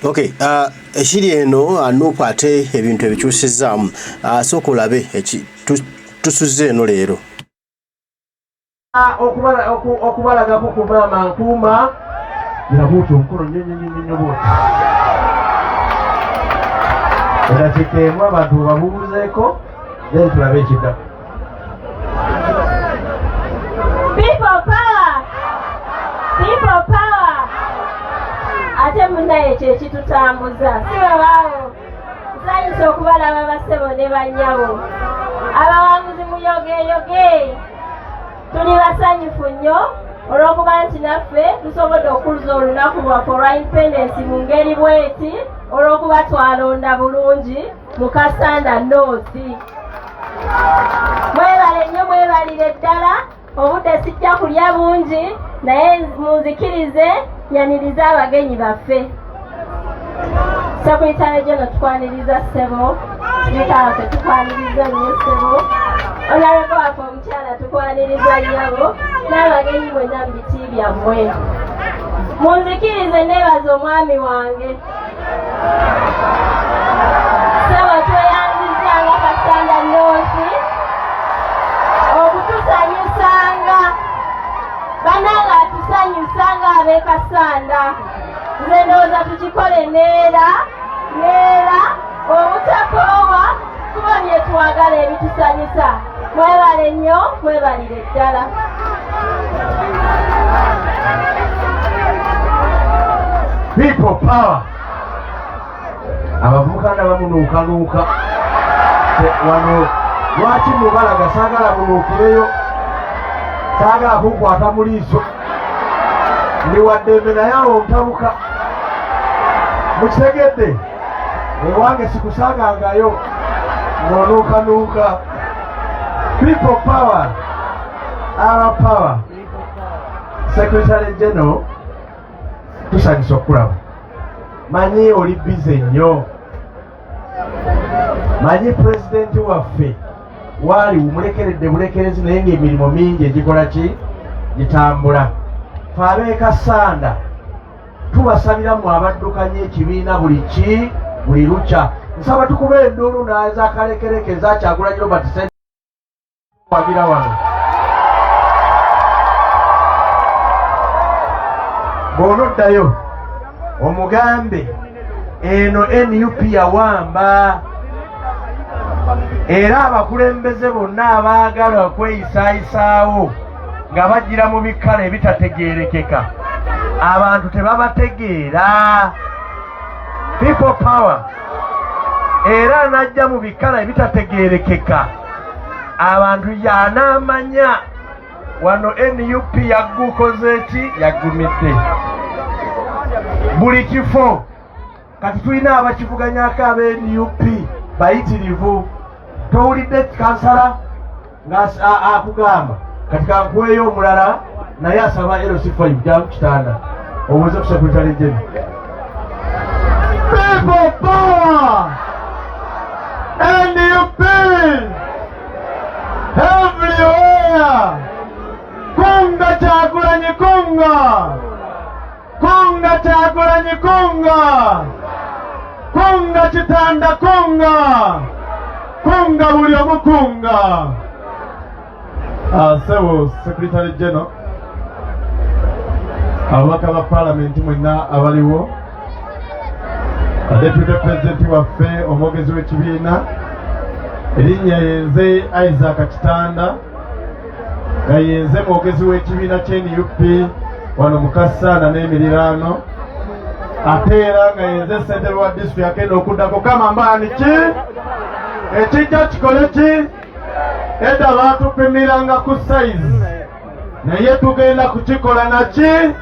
Okay, ekiri eno Nup ate ebintu ebikyusizaamu sooka olabe tusuze eno leero okubalagako kuba mankuuma yabuuta omukono nnyo bwoti era kikeemu abantu babuuzeeko then tulabe ekidda. People power. Ate munnaye kye kitutambuza sibabaawo nsanyusa okubalaba bassebo ne bannyabo abawanguzi muyogeeyoge tuli basanyufu nnyo olw'okuba nti naffe tusobodde okuluza olunaku lwaffe olwa independence mu ngeri bweti olw'okuba twalonda bulungi mu Kasanda North. Mwebale nnyo mwebalire ddala obudde sijja kulya bungi naye munzikirize yaniriza abagenyi baffe. Secretary General tukwaniriza ssebo, Speaker waffe tukwaniriza nnyo ssebo, Honorable waffe omukyala tukwaniriza nnyabo n'abagenyi mwenna mu biti byammwe. Munzikirize neebaza omwami wange. Ssebo tweyanziza nga Kasanda North okutusanyusanga bananga atusanyusanga ab'e Kasanda. Nze ndowooza tukikole neera obutakoowa kuba bye twagala ebitusanyusa. Mwebale nnyo mwebalire ddala. People power. Abavubuka nabamunuukanuuka wano lwaki mubalaga saagala munuukireyo saagala kukwata mu liiso ndi waddembe naye awo ontabuka mukitegedde ewange sikusaagangayo ng'onuukanuuka. People power, our power. Secretary General tusanyusa okulaba manyi oli bize nnyo manyi pulezidenti waffe waali umulekeredde bulekerezi naye ng'emirimu mingi egikola ki gitambula. Fe ab'e Kasanda tubasabira mu abaddukanya ekibiina buli lukya. Nsaba tukube enduulu n'ezakalekereke ezakyagula nnyo batisente wagira wano. Bw'onoddayo omugambe eno Nup yawamba era abakulembeze bonna abaagala okweyisaayisaawo nga bagira mu bikala ebitategeerekeka abantu tebabategeera. People power era najja mu bikala ebitategeerekeka abantu yanaamanya wano Nup yaggukoze eki yaggumidde buli kifo. Kati tulina abakivuganyako ab'e Nup bayitirivu. Towulidde kansala akugamba kati kankuweyo omulala naye asaba LC5 jamu kitanda obuze ku Secretary General. People power Nup everywhere. Kunga Kyagulanyi kunga Kyagulanyi kunga kitanda kunga buli omu kunga. Sebo Secretary General ababaka ba Parliament mwenna abaliwo, Deputy President waffe omwogezi w'ekibiina erinnya yenze Isaac Kitanda nga yenze mwogezi w'ekibiina ky'NUP wano mu Kasanda n'emiriraano, ate era nga yenze ssentebe wa disitulikiti agenda okuddako kamambani ki ekijja kikole ki edda baatupimiranga ku sayizi naye tugenda kukikola naki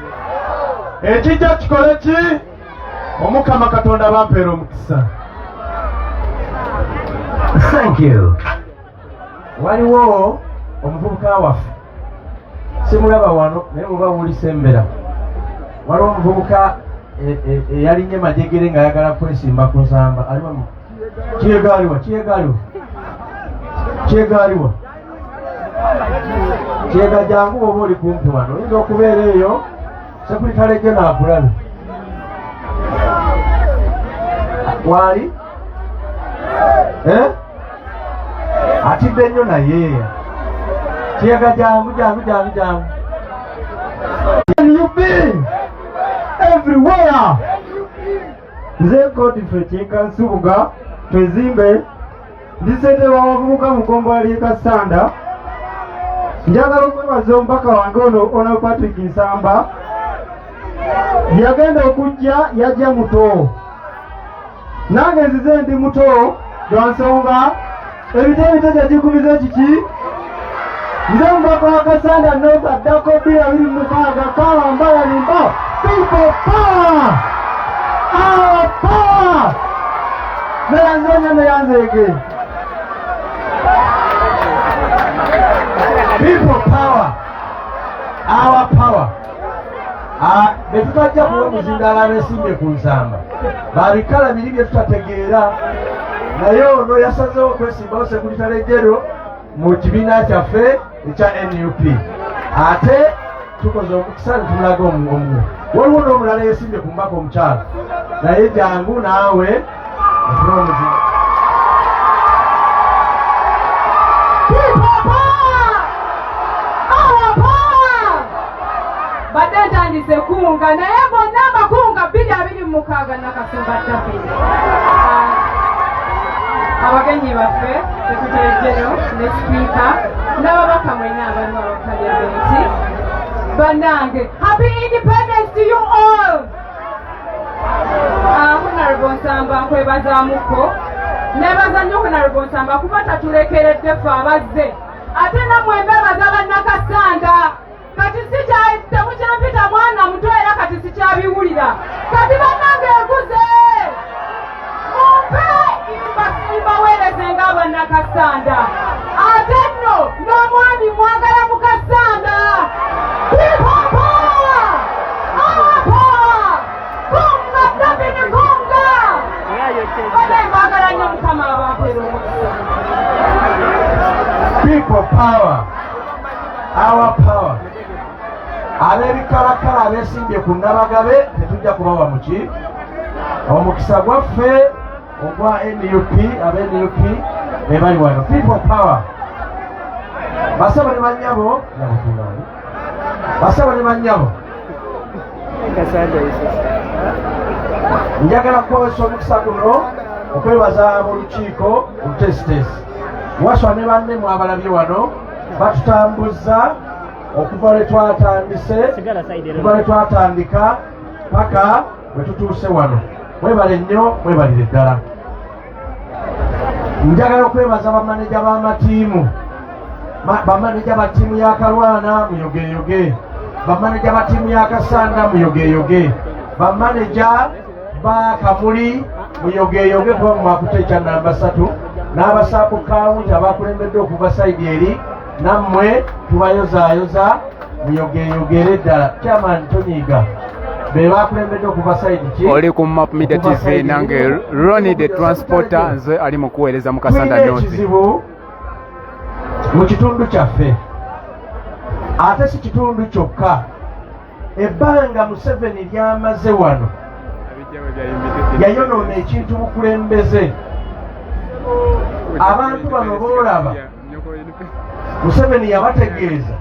ekijja kikole ki Omukama Katonda bampeera omukisa. Thank you. Waliwo omuvubuka waffe simulaba wano naye bwe bawulisa embera. Waliwo omuvubuka eyalinye majegere ng'ayagala kwesimba ku nsamba. Alimu kyegaliwa kyega jangu oba oli kumpi wano oyinza okubeera eyo Secretary General akulabe. wali atidde nnyo naye kiyaga jangu NUP everywhere. Nze Godfrey Kinkansubuga twezimbe ndisente wawavubuka mukombola Kasanda. Njagala okwebaza omubaka wange ono Patrick Nsamba yagenda okujja yajja muto nange nzize ndi muto lwansonga ebitebite gyagikubiza kiki nze omubaka wa Kasanda North addako 226 kalambala limba people power our power neyanzonya neyanzege people power our power betutajja kuwa muzindala abeesimbye ku nsamba babikala biri bye tutategeera naye ono yasazeewo okwesimbawo sekuritale jero mu kibiina kyaffe ekya NUP ate tukoze omukisa ne tumulaga omu waliwo n'omulala yeesimbye ku mbaka omukyala naye jangu naawe ofune omuzinda badde ntandise kunga naye bonna abakunga 226 nakasumba ttafiri abagenyi baffe sekretary general ne sipiika n'ababaka mwenna abalimu abakalyabenti bannange happy independence to you all. Honorable Nsamba nkwebazaamuko nebaza nnyo Honorable Nsamba kuba tatulekeredde ffe abazze ate nammwe mbebaza bannakasanda kati temukyampita mwana muto era kati sikyabiwulira kati bannange ekuze mumpe imbaweereze nga bannakasanda ate nno n'omwami mwagala mu Kasanda people power our power kunga David kunga bane mwagala nnyo mukama abampera omukisa people power our power abeebikalakala abeesimbye ku Nabagabe tetujja kubawa muki omukisa gwaffe ogwa NUP ab'NUP bebali wano people power basaba ne bannyabo basaba ne bannyabo njagala kukozesa omukisa guno okwebaza mu lukiiko olutesitesi waswa ne banne mwabalabye wano batutambuza okuva lwe twatandika paka bwe tutuuse wano mwebale nnyo mwebalire ddala njagala okwebaza bamaneja b'amatiimu bamaneja ba ttiimu ya Kalwana muyogeyoge bamaneja ba ttiimu ya Kasanda muyogeyoge bamaneja ba Kamuli muyogeyoge kuba mwakuteekya namba 3 n'abasaabu kawunti abakulembedde okuva sayidi eri nammwe tubayozaayoza muyogeyogere ddala chairman tonyiga be bakulembedde okuva sayidi ki oli ku Map Media TV nange Ronnie the Transporter nze ali mu kuweereza mu Kasanda North ekizibu mu kitundu kyaffe ate si kitundu kyokka ebbanga Museveni lyamaze wano yayonoona ekintu bukulembeze abantu bano boolaba Museveni yabategeeza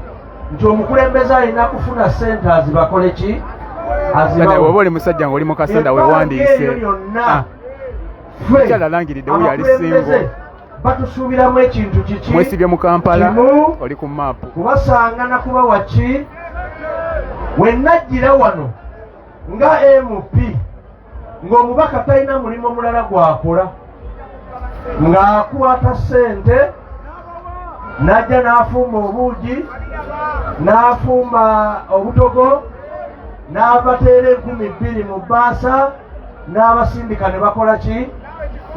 nti omukulembeze alina kufuna ssente azibakole ki oba oli musajja ng'oli mu Kasanda weewandiise mukyala alangiridde wuyo ali singo batusuubiramu ekintu kiki mwesibye mu Kampala oli ku maapu kubasangana kubawa ki we najjira wano nga MP ng'omubaka talina mulimu mulala gwakola ng'akwata ssente najja n'afumba obuugi n'afumba obutogo n'abateera 20,000 mu bbaasa n'abasindika ne bakola ki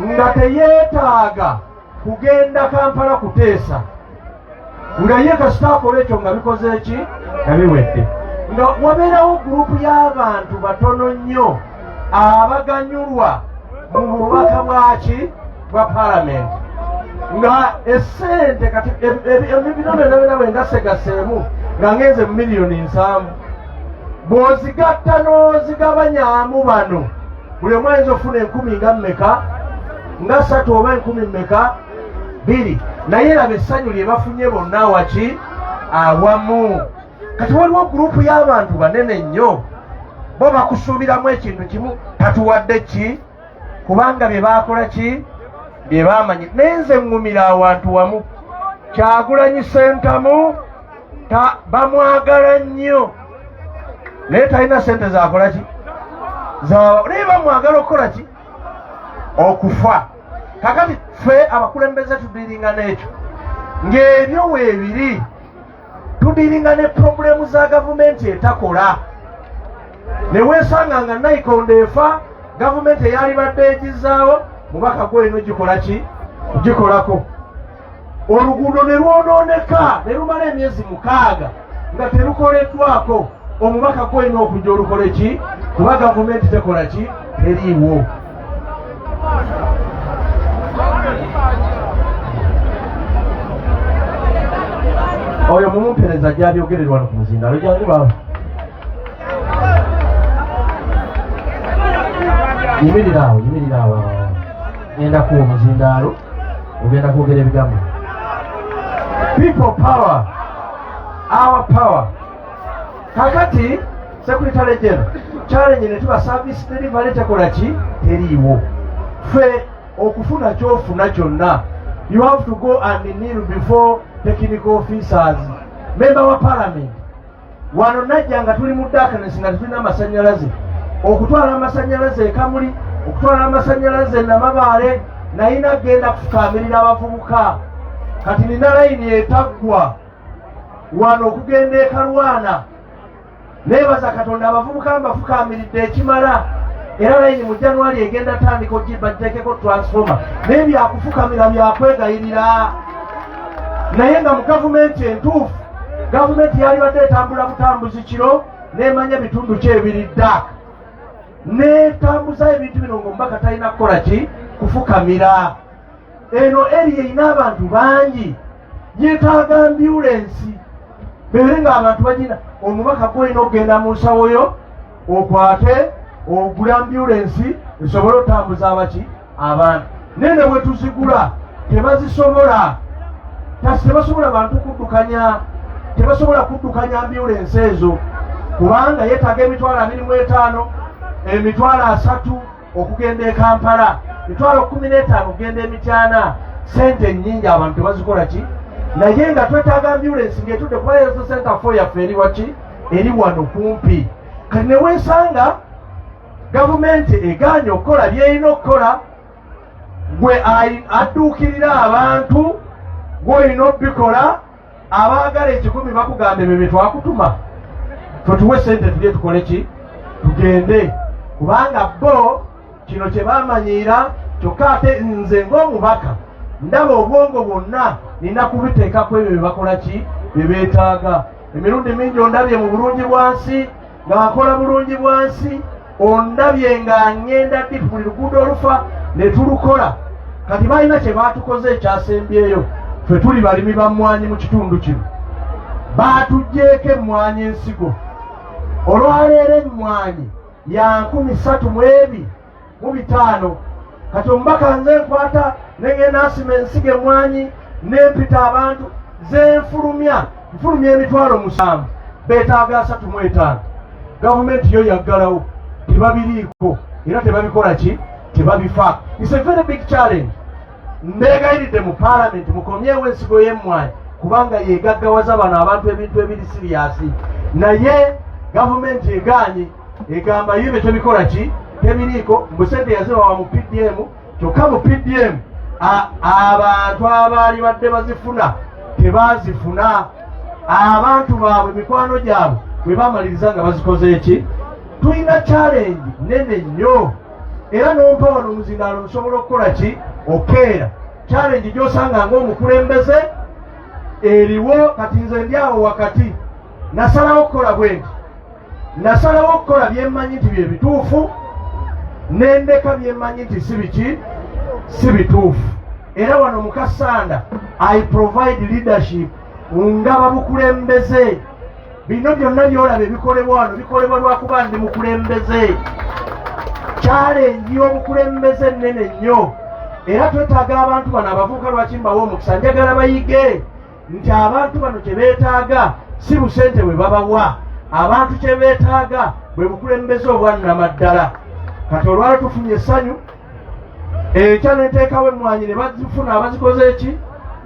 nga teyeetaaga kugenda Kampala kuteesa nga ye kasita akola ekyo nga bikoze ki nga biwedde nga wabeerawo gurupu y'abantu batono nnyo abaganyulwa mu bubaka bwaki bwa paalamenti nga essente kati ebinonerawe nga segaseemu nga ngenze mu 7 million bw'ozigatta n'ozigabanyaamu bano buli omu ayinza ofuna 10 nga mmeka nga 3 oba 10 mmeka 2 naye laba essanyu lye bafunye bonna waki awamu. Kati waliwo gurupu y'abantu banene nnyo bo bakusuubiramu ekintu kimu tatuwadde ki kubanga bye baakola ki bye baamanyi. Naye nze ŋŋumira awantu wamu Kyagulanyi Ssentamu bamwagala nnyo naye talina ssente zakola ki naye bamwagala okukola ki okufa. Kakati ffe abakulembeze tudiringa n'ekyo ng'ebyo weebiri tudiringa ne problemu za gavumenti etakola ne weesanga nga nayikondo efa gavumenti eyali badde egizaawo mubaka gw'eno gikola ki gikolako. Oluguudo ne lwonooneka ne lumala emyezi 6 nga terukoleddwako omubaka gw'eno okujja olukole ki kuba gavumenti tekola ki teriiwo. Oyo mumumpereza gyabyogererwa ku muzindaalo gyandibawo yimirira awo genda kuwa omuzindaalo ogenda kwogera ebigambo. People power, our power. Kakati Secretary General challenge ne tuba service delivery tekola ki teriiwo. Ffe okufuna kyofuna kyonna you have to go and kneel before technical officers. Member wa parliament wano najja nga tuli mu darkness nga tulina amasanyalaze okutwala amasanyalaze ekamuli okutwala amasanyalaze namabaale naye nagenda kufukaamirira abavubuka. Kati nina layini etaggwa wano okugenda ekalwana neebaza Katonda abavubuka mbafukaamiridde ekimala era layini mu January egenda tandika bagiteekeko transformer naye byakufukamira byakwegayirira. Naye nga mu gavumenti entuufu gavumenti yali badde etambula butambuzi kiro nemanya bitundu ki ebiri ddaka netambuza ebintu bino ng'omubaka talina kukola ki kufukamira. Eno eri erina abantu bangi yeetaaga ambulensi beere nga abantu bagina omubaka gwolina okugenda mu nsawoyo okwate ogula ambulensi esobole otambuza abaki abantu nene bwe tuzigula tebazisobola tebasobola bantu kuddukanya tebasobola kuddukanya ambulensi ezo kubanga yeetaaga emitwalo 25 emitwalo 3 okugenda e Kampala emitwalo 15 okugenda Emityana sente nnyingi abantu tebazikola ki naye nga twetaaga ambulensi ng'etudde kuba health center 4 yaffe eri waki eri wano kumpi. Kati ne weesanga gavumenti egaanye okukola by'erina okukola gwe adduukirira abantu gw'olina obikola abaagala 10 bakugambe bye twakutuma tutuwe sente tulye tukole ki tugende kubanga bo kino kye bamanyiira kyokka ate nze ng'omubaka ndaba obwongo bwonna nina kubiteekako ebyo bye bakola ki bye beetaaga. Emirundi mingi ondabye mu bulungi bwansi nga bakola bulungi bwansi ondabye nga ngenda ddi buli luguudo olufa ne tulukola. Kati balina kye baatukoze ekyasembyeyo ffe tuli balimi ba mmwanyi mu kitundu kino baatuggyeko emmwanyi ensigo olwaleero emmwanyi ya 3,205. Kati omubaka nze nkwata negenda asima ensigo emmwanyi nempita abantu zenfulumya emitwalo 7 beetaaga 35. Gavumenti yo yaggalawo tebabiriiko era tebabikola ki tebabifa. It's a very big challenge. Mbeegayiridde mu parliament mukomyewo ensigo y'emmwanyi kubanga yegaggawaza bano abantu ebintu ebiri siriyasi naye gavumenti egaanye egamba yibe tebikola ki tebiriiko mbu sente yazibawa mu PDM kyokka mu PDM abantu abaali badde bazifuna tebazifuna. Abantu baabwe mikwano gyabwe bwe bamaliriza nga bazikoze eki. Tulina challenge nene nnyo era n'ompa wano omuzindaalo nsobola okukola ki okeera challenge gy'osanga ng'omukulembeze eriwo. Kati nze ndi awo wakati nasalawo okukola bwe nti nasalawo okukola byemmanyi nti bye bituufu nendeka byemmanyi nti si bituufu. Era wano mu Kasanda I provide leadership ngaba bukulembeze. Bino byonna byolaba ebikolebwa wano bikolebwa lwakuba ndi mukulembeze. challenge y'obukulembeze nnene nnyo era twetaaga abantu bano abavubuka lwaki mbawa omukisa njagala bayige nti abantu bano kye beetaaga si busente bwe babawa abantu kye beetaaga bwe bukulembeze obwannamaddala kati olwala tufunye essanyu ekya neteekawo emmwanyi ne bazifuna abazikoze eki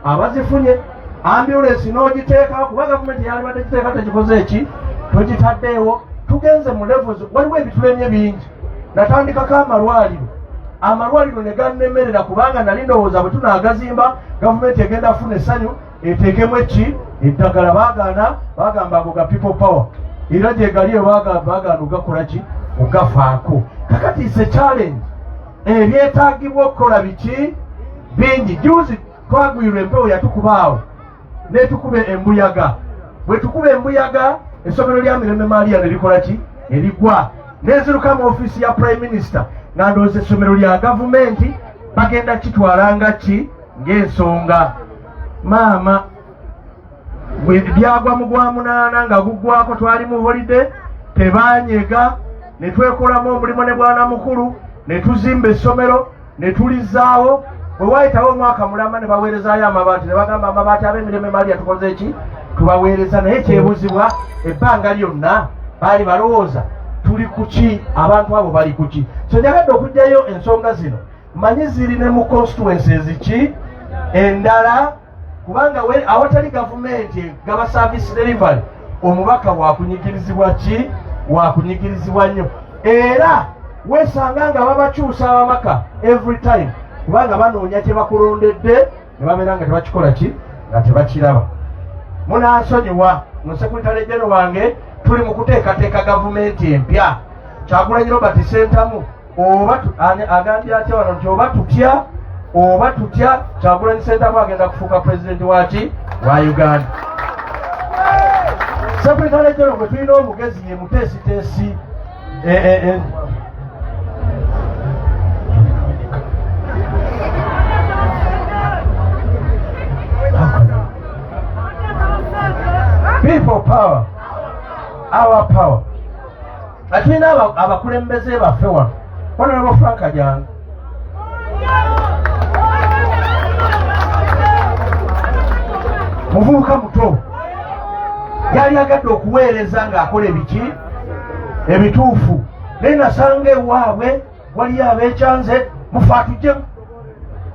abazifunye ambulance n'ogiteekawo kuba gavumenti yalibadde giteeka tegikoze eki togitaddeewo tugenze mu levels waliwo ebitulemye bingi natandikako amalwaliro ne gannemerera kubanga nali ndowooza bwe tunaagazimba gavumenti egenda afuna essanyu eteekemu eki eddagala bagamba ago ga people power era gye galiyo baganda ogakola ki ogafaako kakati ise challenge ebyetaagibwa okukola biki bingi juzi twagwirwa empewo yatukubaawo netukuba embuyaga bwe tukuba embuyaga essomero lya Mirembe Maria ne likola ki erigwa neziruka mu ofiisi ya prime minister nga ndowooza essomero lya gavumenti bagenda kitwalanga ki ng'ensonga maama bwe byagwa mu gwa munaana nga guggwako twali mu holide tebanyega ne twekolamu omulimu ne bwana mukulu ne tuzimba essomero ne tulizaawo bwe wayitawo omwaka mulamba ne baweerezaayo amabaati ne bagamba amabaati ab'Emirembe Maria tukoze eki tubaweereza naye kyebuzibwa ebbanga lyonna baali balowooza tuli kuki abantu abo bali kuki so njagadde okugjayo ensonga zino manyi ziri ne mu constituencies ki endala kubanga awatali gavumenti gaba service delivery omubaka wakunyigirizibwa ki wakunyigirizibwa nnyo era wesanga nga babakyusa ababaka every time kubanga banoonya kye bakulondedde ne babeera nga tebakikola ki nga tebakiraba munansonyiwa musekretary general wange tuli mu kuteekateeka gavumenti empya Kyagulanyi Robert Sentamu oba agambye atya wano nti oba tutya Kyagulanyi Sentamu agenda kufuuka president waki wa Uganda. Secretary General gwe tulina omugezi ye muteesiteesi people power, our power. Atulina abakulembeze baffe wano Honorable Frank Ajanga muvubuka muto yali agadde okuweereza ng'akola ebiki ebituufu naye nasanga ewaabwe waliyo abekyanze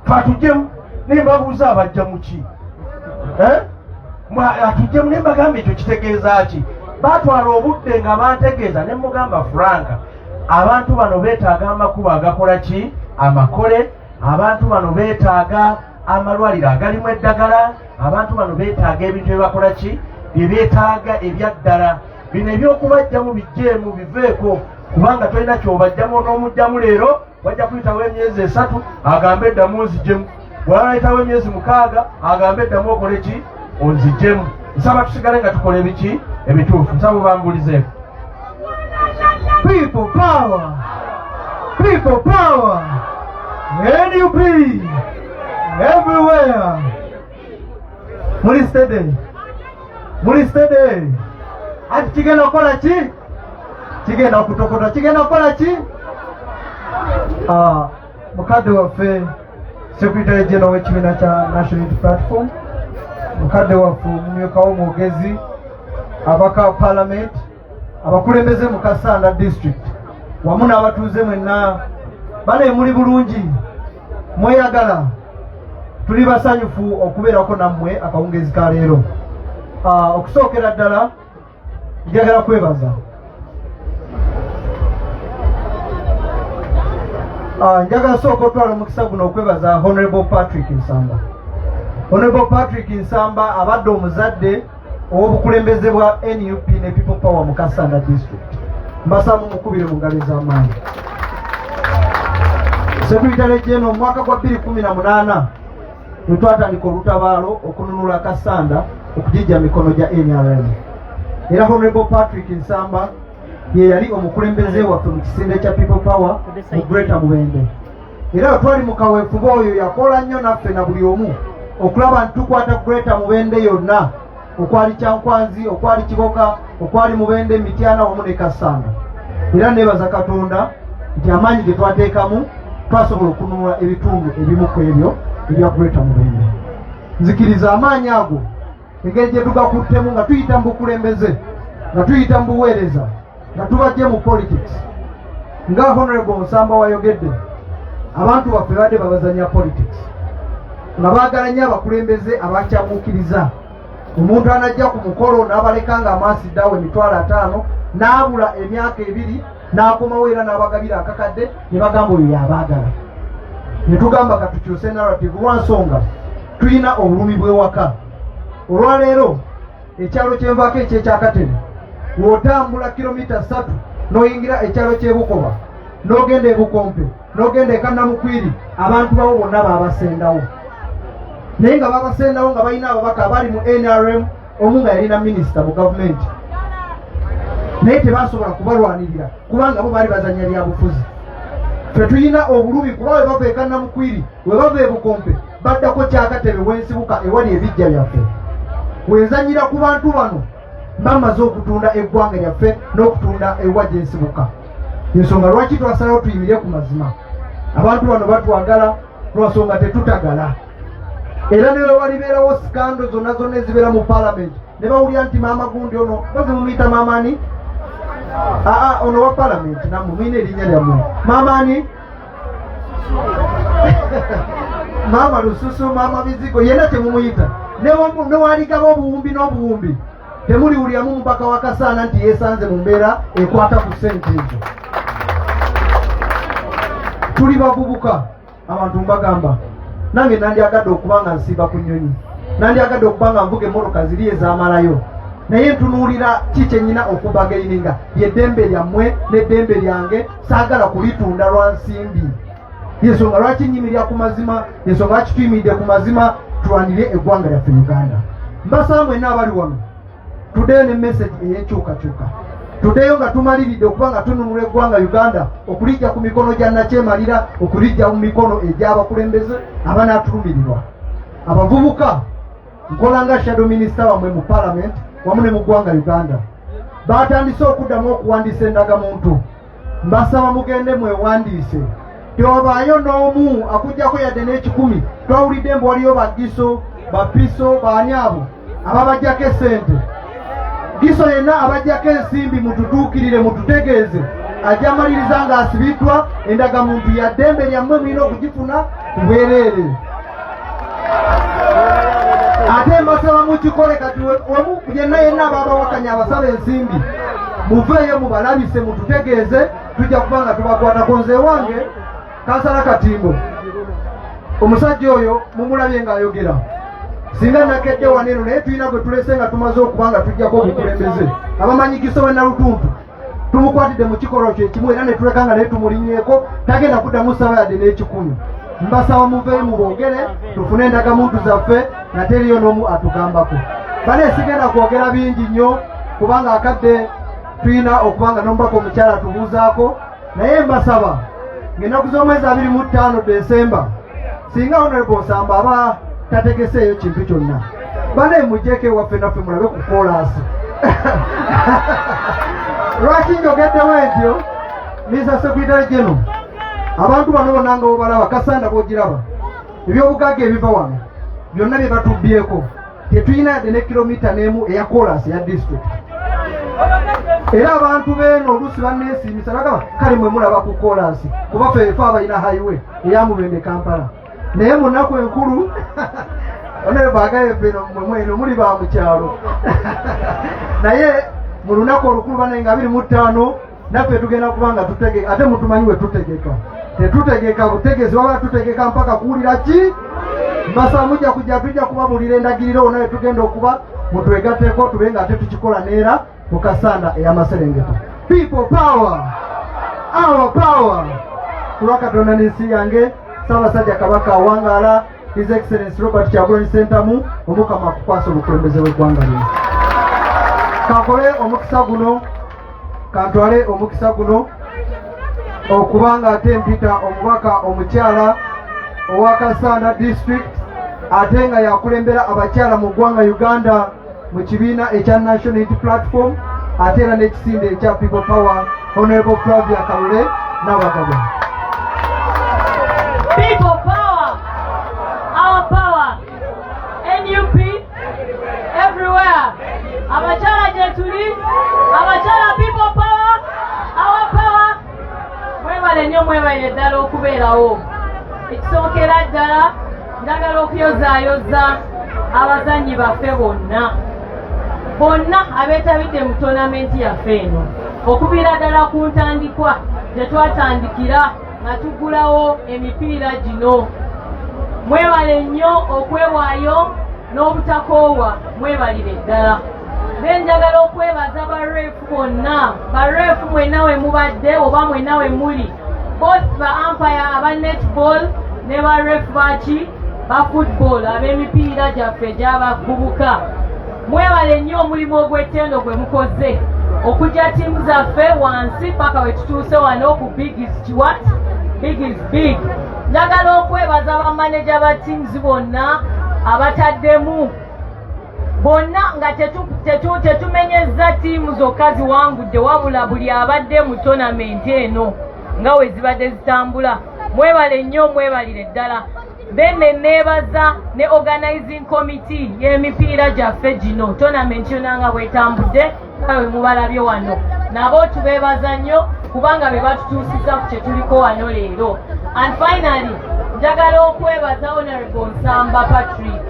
twatujjemu naye mbabuuza abajja mu ki atujjemu naye mbagamba ekyo kitegeeza ki batwala obudde nga bantegeeza ne mugamba Franka abantu bano beetaaga amakubo agakola ki amakole abantu bano beetaaga amalwaliro agalimu eddagala abantu bano beetaaga ebintu byebakola ki byebeetaaga ebyaddala bino ebyokubajjamu bijjeemu biveeko kubanga tolina kyobajjamu onoomujjamu leero wajja kuyitawo emyezi 3 agambe eddamu onzijjemu bw'alayitawo emyezi 6 agambe eddamu okole ki onzijjemu nsaba tusigale nga tukola ebiki ebituufu nsaba obambulizeeko people power NUP everywhere muli steady ati kigenda kukola ki kigenda okutokota kigenda kukola ki mukadde waffe Secretary General w'ekibiina kya National Unity Platform mukadde waffe omumyukawo omwogezi abaka Parliament abakulembeze mu Kasanda District wamu n'abatuuze mwenna bale muli bulungi mweyagala tuli basanyufu okubeerako nammwe akawungezi ka leero okusookera ddala njagala kwebaza njagala sooka otwala omukisa guno okwebaza Honorable Patrick Nsamba. Honorable Patrick Nsamba abadde omuzadde ow'obukulembeze bwa NUP ne People Power mu Kasanda District. Mbasaba mukubire mu ngalo ez'amaanyi. Secretary General mwaka gwa 2018 twatandika olutabaalo okununula Kasanda okugijja mikono gya NRM. Era Honorable Patrick Nsamba ye yali omukulembeze waffe mu kisinde kya People Power mu Greater Mubende. Era twali mu kaweefube oyo yakola nnyo naffe na buli omu okulaba nti tukwata Greater Mubende yonna okwali Kyankwanzi okwali Kiboka okwali Mubende Mityana wamu ne Kasanda. Era nebaza Katonda nti amaanyi ge twateekamu twasobola okununula ebitundu ebimu ku ebyo ebya Greater Mubende. Nzikiriza amaanyi ago engeri gye tugakuttemu nga tuyita mu bukulembeze, nga tuyita mu buweereza, nga tubajje mu politics. Nga Honorable Nsamba wayogedde, abantu baffe badde babazanya politics nga baagala nnyo abakulembeze abakyamuukiriza. Omuntu anajja ku mukolo n'abaleka nga amaasiddawo emitwalo 5 n'abula emyaka 2 n'akomawo era n'abagabira akakadde ne bagamba oyo yabaagala. Ne tugamba katukyuse narrative lwansonga tulina obulumi bw'ewaka. Olwaleero ekyalo kyenvaako ekyekyakatebe w'otambula kilomita 3 n'oyingira ekyalo ky'ebukoba n'ogenda ebukompe n'ogenda ekannamukwiri abantu bawo bonna baabasendawo. Naye nga babasendawo nga balina ababaka abali mu NRM, omu nga yalina minisita mu gavumenti, naye tebasobola kubalwanirira kubanga bo baali bazanya byabufuzi. Ffe tulina obulumi kuba we bava ekannamukwiri we bava ebukompe baddako kyakatebe wensibuka ewali ebijja byaffe. Wenzanyira ku bantu bano bamaze okutunda eggwanga lyaffe n'okutunda ewa gyensibuka. Ensonga lwaki twasalawo tuyimire ku mazima. Abantu bano batwagala lwansonga tetutagala. Era ne walibeerawo sikando zonna zonna ezibeera mu palamenti ne bawulira nti maama gundi ono bazimumuyita maamaani ono wa palamenti nammwe mulina erinnya lyammwe maamaani maama lususu maama bizigo yenna temumuyita newaligaba obuwumbi n'obuwumbi temuliwuliramu mubaka wa Kasanda nti yeesanze mu mbeera ekwata ku ssente ezo. Tuli bavubuka abantu mbagamba nange nandyagadde okuba nga nsiba ku nnyonyi, nandyagadde okuba nga nvuga emmotoka ziri ez'amalayo, naye ntunuulira ki kye nnyina okubagaininga ly'eddembe lyammwe n'eddembe lyange, saagala kulitunda lwa nsimbi. Yensonga lwaki nnyimirira ku mazima, yensonga lwaki tuyimiridde ku mazima tulwanire eggwanga lyaffe Uganda. Mbasaba mwenna abali wano tuddeyo ne message ey'enkyukakyuka, tuddeyo nga tumaliridde okuba nga tununula eggwanga Uganda, okulijja ku mikono gya nakyemalira, okulijja mu mikono egy'abakulembeze abanaatulumirirwa. Abavubuka nkola nga shadow minister wamwe mu parliament wamu ne mu ggwanga Uganda baatandise okuddamu okuwandiisa endagamuntu. Mbasaba mugende mwewandiise, tewabaayo n'omu akujjako yadde n'ekikumi. Twawulidde mbu waliyo bagiso bapiso baani abo ababajjako essente. Giso yenna abajjako ensimbi mututuukirire mututegeeze ajja maliriza ng'asibiddwa endagamuntu ya ddembe lyammwe mulina okugifuna bwereere. Ate mbasaba mukikole kati wemu yenna ababawakanya abasaba ensimbi muveeyo mubalabise mututegeeze, tujja kuba nga tubakwatako. Nze wange Kansala Katimbo omusajja oyo mumulabye ng'ayogera singa nakedde waneno, naye tulina gwe tulese nga tumaze okuba nga tujjako obukulembeze. Abamanyigiso we Nalutuntu tumukwatidde mu kikolwa kye kimu era ne tuleka nga naye tumulinnyeko, tagenda kuddamu saba yadde n'ekikumi. Mbasaba muveeyo muboogere tufune endagamuntu zaffe nga teriyo n'omu atugambako. Bane sigenda kwogera bingi nnyo kubanga akadde tulina okuba nga n'omubaka omukyala tubuuzaako, naye mbasaba ng'ennaku z'omwezi 25 Desemba singa Honorable Nsamba aba tategeseeyo kintu kyonna, bane mujjeko ewaffe naffe mulabe ku koolaasi. Lwaki njogeddewo entyo Mr. Secretary General, abantu bano bonna nga obalaba Kasanda bw'ogiraba ebyobugagga ebiva wano byonna bye batubbyeko tetulina yadde ne kilomita n'emu eya koolaasi ya district. Era abantu beeno oluusi banneesiimisa bagamba kale mwe mulaba ku koolaasi kuba ffe abalina highway eya Mubende Kampala, naye mu nnaku enkulu onere baagaye beno mweno muli ba mu kyalo. Naye mu lunaku olukulu bane nga 25 naffe tugenda kuba nga tutegeka, ate mutumanyi we tutegeka, tetutegeka butegezi waba tutegeka mpaka kuwulira ki. Mbasaba mujja kujja tujja kubabuulira endagiriro naye tugenda okuba mutwegatteko tube nga ate tukikola neera mu Kasanda ey'Amaserengeta. People power, our power. Kulwa Katonda n'ensi yange Ssaabasajja Kabaka awangaala His Excellency Robert Kyagulanyi Ssentamu omukama akukwasa obukulembeze bw'eggwanga lino. Kankole omukisa guno, kantwale omukisa guno okubanga ate mpita omubaka omukyala owa Kasanda District ate nga yakulembera abakyala mu ggwanga Uganda mu kibiina ekya National Unity Platform ate era n'ekisinde ekya People Power, Honorable Flavia Kalule n'abagabo. People power, our power, NUP everywhere. Abachala jetuli, abachala people power, our power. Mwebale nnyo mwebale ddala okubeerawo. Ekisookera ddala njagala okuyozaayoza abazannyi baffe bonna abeetabidde mu tonamenti yaffe eno okuviira ddala ku ntandikwa gye twatandikira nga tuggulawo emipiira gino. Mwebale nnyo okwewaayo n'obutakoowa, mwebalire ddala. Njagala okwebaza bareefu bonna, bareefu mwenna we mubadde oba mwenna we muli, both ba umpire aba netball ne bareefu ba football ab'emipiira gyaffe gy'abavubuka. Mwebale nnyo omulimu ogw'ettendo gwe mukoze okujja ttiimu zaffe wansi paka we tutuuse wano ku big is big. Njagala okwebaza bamaneja ba teams bonna abataddemu bonna nga tetumenyezza ttiimu zokka ziwangudde wabula buli abadde mu tonamenti eno nga we zibadde zitambula. Mwebale nnyo mwebalire ddala. Benne neebaza ne organizing committee y'emipiira gyaffe gino tonamenti yonna nga bwetambudde nga we mubalabye wano, nabo tubeebaza nnyo kubanga be batutuusiza ku kye tuliko wano leero. And finally njagala okwebaza Honorable Nsamba Patrick.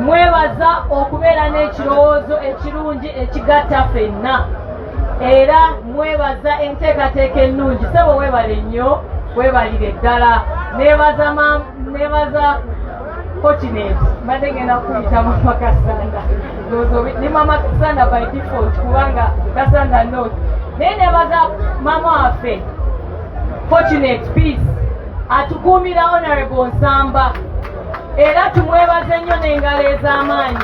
Mwebaza okubeera n'ekirowoozo ekirungi ekigatta ffenna, era mwebaza enteekateeka ennungi. Sebo weebale nnyo, weebalire ddala. Neebaza Fortunate, mbadde ngenda kuyita Mama Kasanda. Ni Mama Kasanda by default kubanga Kasanda North. Naye neebaza mama waffe Fortunate Peace atukuumira Honorable Nsamba, era tumwebaze nnyo n'engalo ez'amaanyi.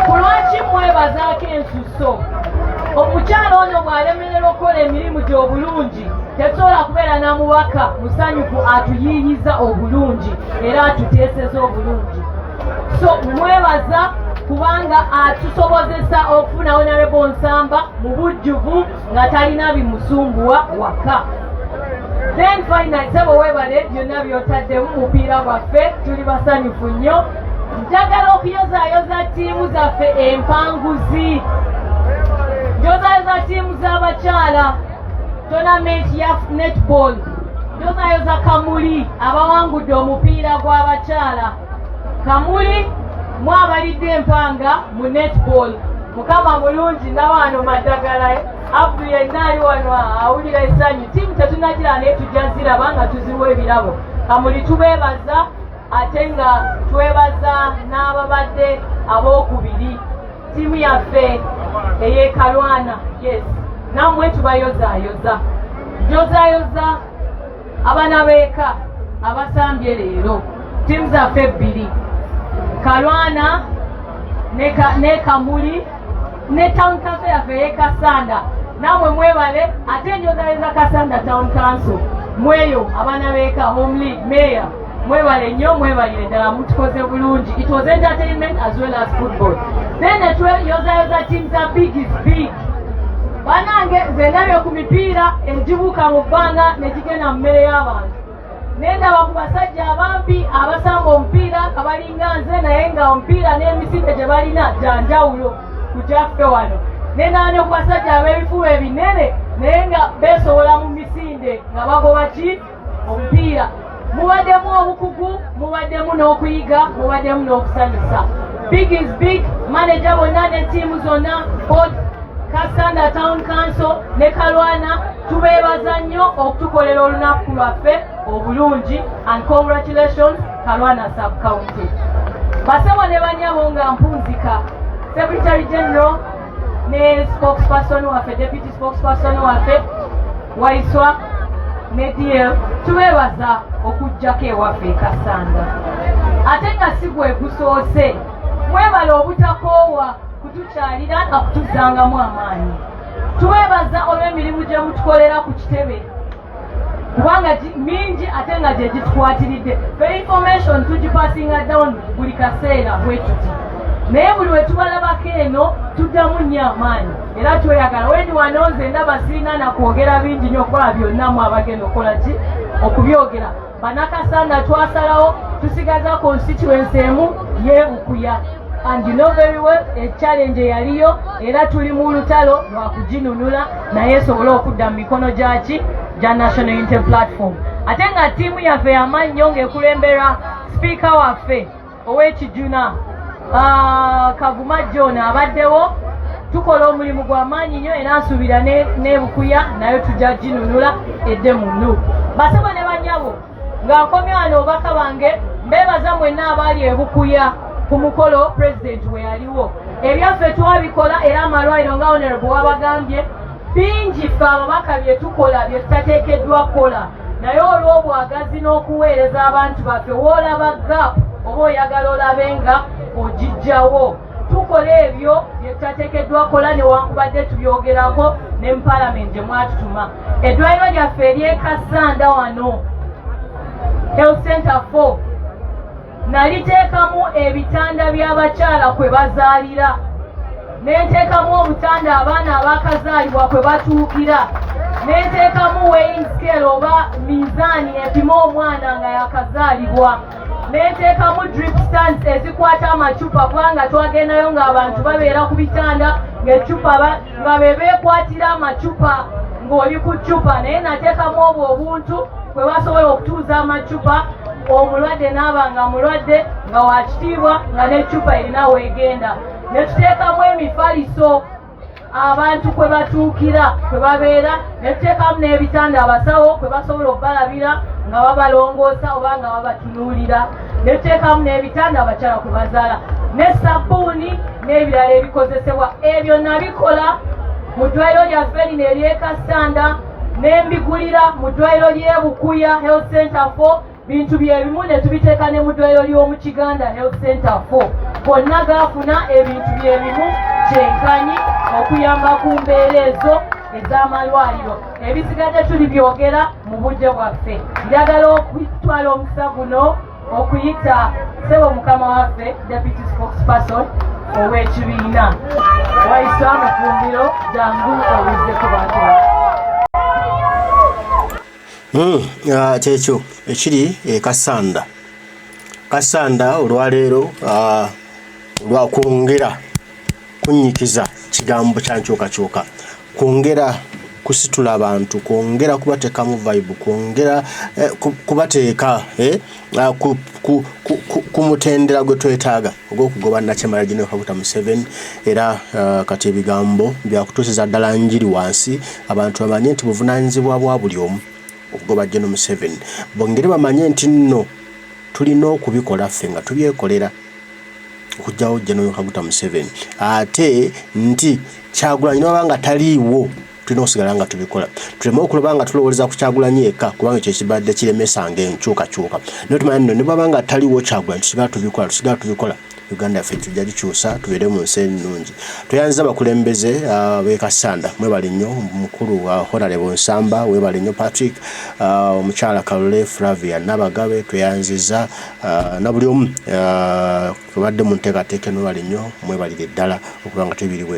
Ku lwaki mwebazaako ensuso? Omukyala ono bw'alemererwa okukola emirimu gye obulungi, tetusobola kubeera na mubaka musanyufu atuyiiyiza obulungi era atuteeseza obulungi. So mwebaza kubanga atusobozesa okufuna Honorable Nsamba mu bujjuvu nga talina bimusumbuwa waka. Then finally, sebo webale byonna byotaddemu mupiira gwaffe, tuli basanyufu nnyo. Njagala okuyozaayoza ttiimu zaffe empanguzi. Njozaayoza ttiimu z'abakyala, tonamenti ya netball. Njozaayoza Kamuli abawangudde omupiira gw'abakyala. Kamuli mwabalidde empanga mu netball. Mukama mulungi n'abaano Madagala. Abu yenna ali wano awulira essanyu. Ttiimu tetunagira naye tujja ziraba nga tuziwa ebirabo. Kamuli tubeebaza ate nga twebaza n'ababadde abookubiri. Ttiimu yaffe ey'ekalwana, yes, nammwe tubayozaayoza. Njozaayoza abaana b'eka abasambye leero. Ttiimu zaffe ebbiri, Kalwana ne Kamuli ne Town Council yaffe ey'e Kasanda. Nammwe mwebale ate njozaayoza Kasanda Town Council. Mweyo abaana b'eka Home League, Mayor, mwebale nnyo, mwebalire ddala, mutukoze bulungi. It was entertainment as well as football. Then yozayoza teams are big is big. Banange zenabye ku mipiira egibuuka mu bbanga ne gigenda mu mmere y'abantu. Nendaba ku basajja abampi abasamba omupiira abalinga nze naye nga omupiira n'emisinde gye balina gya njawulo ku gyaffe wano. Nendaba ne ku basajja ab'ebifuba ebinene naye nga beesobola mu misinde nga bagoba ki omupiira. Mubaddemu obukugu, mubaddemu n'okuyiga, mubaddemu n'okusanyusa. Big is big. Manager bonna ne ttiimu zonna, both Kasanda Town Council ne Kalwana, tubeebaza nnyo okutukolera olunaku lwaffe obulungi, and congratulations Kalwana Sub-County. Basebo ne banyabo nga mpunzika, Secretary General ne spokesperson waffe, Deputy spokesperson waffe Waiswa ne DL, tubeebaza okujjako ewaffe Kasanda. Ate nga si gwe gusoose, mwebala obutakoowa kutukyalira nga kutuzangamu amaanyi. Tuweebaza olw'emirimu gye mutukolera ku kitebe kubanga mingi ate nga gye gitukwatiridde. Information tugipasinga down buli kaseera bwe tuti. naye buli we tubalabako eno tuddamu nnyo amaanyi era tweyagala wendi wano nze ndaba sirina nakwogera bingi nnyo okuba byonna mu abagenda okukola ki okubyogera bannakasanda twasalawo tusigaza constituency emu y'ebukuya and you know very well challenge yaliyo era tuli mu lutalo lwa kuginunula naye esobole okudda mu mikono gyaki gya National Unity Platform ate nga ttiimu yaffe y'amaanyi nnyo ng'ekulemberwa sipiika waffe ow'ekijuna Kavuma John abaddewo tukola omulimu gw'amaanyi nnyo era nsuubira n'ebukuya nayo tujja ginunula edde mu Nup. Basebo ne bannyabo nga nkomye wano obubaka bange mbeebaza mwenna abaali ebukuya ku mukolo pulezidenti we yaliwo ebyaffe twabikola era amalwaliro nga honorable wabagambye bingi ffe ababaka bye tukola bye tutateekeddwa kukola naye olw'obwagazi n'okuweereza abantu baffe woolaba gap oba oyagala olabe nga ogijjawo tukola ebyo bye tutateekeddwa kukola newankubadde tubyogerako ne mu palamenti gye mwatutuma eddwaliro lyaffe ery'ekasanda wano Health Center 4 naliteekamu ebitanda by'abakyala kwe bazaalira nenteekamu obutanda abaana abakazaalibwa kwe batuukira nenteekamu weighing scale oba mizaani epima omwana nga yakazaalibwa nenteekamu drip stands ezikwata amacupa kubanga twagendayo ng'abantu babeera ku bitanda ng'ecupa nga be beekwatira amacupa ng'oli ku cupa naye nateekamu obwo obuntu kwe basobola okutuuza amacupa omulwadde n'aba nga mulwadde nga wakitiibwa nga n'ecupa erina weegenda ne tuteekamu emifaliso abantu kwe batuukira kwe babeera ne tuteekamu n'ebitanda abasawo kwe basobola okubalabira nga babalongoosa oba nga babatunuulira ne tuteekamu n'ebitanda abakyala kwe bazaala ne sabbuuni n'ebirala ebikozesebwa ebyo nabikola mu ddwaliro lyaffe lino ery'ekasanda ne mbigulira mu ddwaliro ly'ebukuya Health Center 4 bintu byebimu ne tubiteeka ne mu ddwaliro ly'omu Kiganda Health Center 4 bonna gaafuna ebintu byebimu kyenkanyi okuyamba ku mbeera ezo ez'amalwaliro ebisigadde tuli byogera mu budde bwaffe njagala okutwala omukisa guno okuyita ssebo mukama waffe deputy spokesperson ow'ekibiina wayisa mu fumbiro jangu owize ku bantu kyekyo ekiri Kasanda olwaleero lwakwongera kunyikiza kigambo kya nkyukakyuka kwongera kusitula abantu kwongera kubateekamu vibe kwongera kubateeka ku mutendera gwe twetaaga ogw'okugoba Nakimala General Kaguta Museveni era kati ebigambo byakutuusiza ddala njiri wansi abantu bamanye nti buvunaanyizibwa bwa buli omu okugoba General Museveni bongere bamanye nti nno tulina okubikola ffe nga tubyekolera okujjawo General Kaguta Museveni ate nti Kyagulanyi noba nga taliiwo tulina okusigala nga tubikola tuleme okulaba nga tulowooleza ku Kyagulanyi yekka kubanga ekyo ekibadde kiremesanga enkyukakyuka naye tumanye nno ne bwaba nga taliiwo Kyagulanyi tusigala tubikola Uganda yaffe tujja gikyusa tubeere mu nsi ennungi tweyanziza abakulembeze b'Ekasanda mwebale nnyo mukulu wa Honorable Nsamba webale nnyo Patrick omukyala Kalule Flavia Nabagabe tweyanziza na buli omu tubadde mu nteekateeka mwebale nnyo mwebalire ddala okuba nga tubiriwe